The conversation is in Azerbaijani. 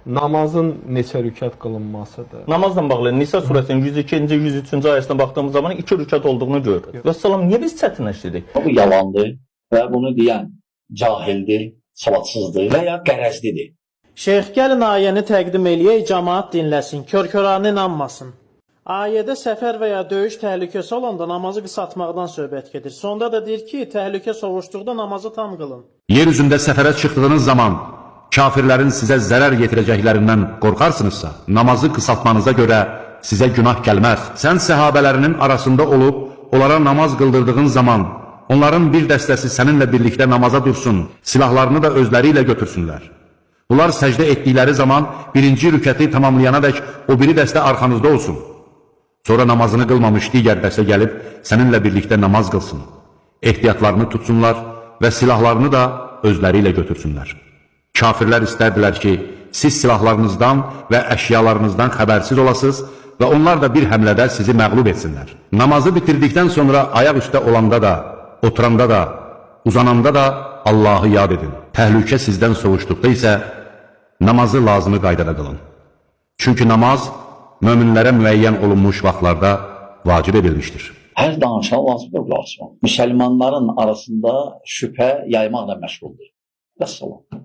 Namazın neçə rükət qılınmasıdır? Namazla bağlı Nisa surəsinin 102-ci, 103-cü ayəsinə baxdığımız zaman 2 rükət olduğunu görürük. Və salam, niyə biz çətinləşdirdik? Bu yalandır və bunu deyən cahildir, savadsızdır və ya qərəzlidir. Şeyx, gəlin ayəni təqdim eləyək, cəmaat dinləsin, kör-köranə inanmasın. Ayədə səfər və ya döyüş təhlükəsi olanda namazı qısaltmaqdan söhbət gedir. Sonda da deyir ki, təhlükə sovuşduqda namazı tam qılın. Yer üzündə səfərə çıxdığınız zaman kafirlərin sizə zərər yetirəcəklərindən qorxarsınızsa, namazı qısaltmanıza görə sizə günah gəlməz. Sən səhabələrinin arasında olub, onlara namaz qıldırdığın zaman, onların bir dəstəsi səninlə birlikdə namaza dursun, silahlarını da özləri ilə götürsünlər. Bunlar səcdə etdikləri zaman birinci rükəti tamamlayana dək o biri dəstə arxanızda olsun. Sonra namazını qılmamış digər dəstə gəlib səninlə birlikdə namaz qılsın. Ehtiyatlarını tutsunlar və silahlarını da özləri ilə götürsünlər. Kafirlər istərdilər ki, siz silahlarınızdan və əşyalarınızdan xəbərsiz olasınız və onlar da bir həmlədə sizi məğlub etsinlər. Namazı bitirdikdən sonra ayaq üstə olanda da, oturanda da, uzananda da Allahı yad edin. Təhlükə sizdən soğuşduqda isə namazı lazımı qaydada qılın. Çünki namaz möminlərə müəyyən olunmuş vaxtlarda vacib edilmişdir. Hər danışan lazımdır bu asman. Müsəlmanların arasında şübhə yaymaqla məşğuldur. Vəssalam.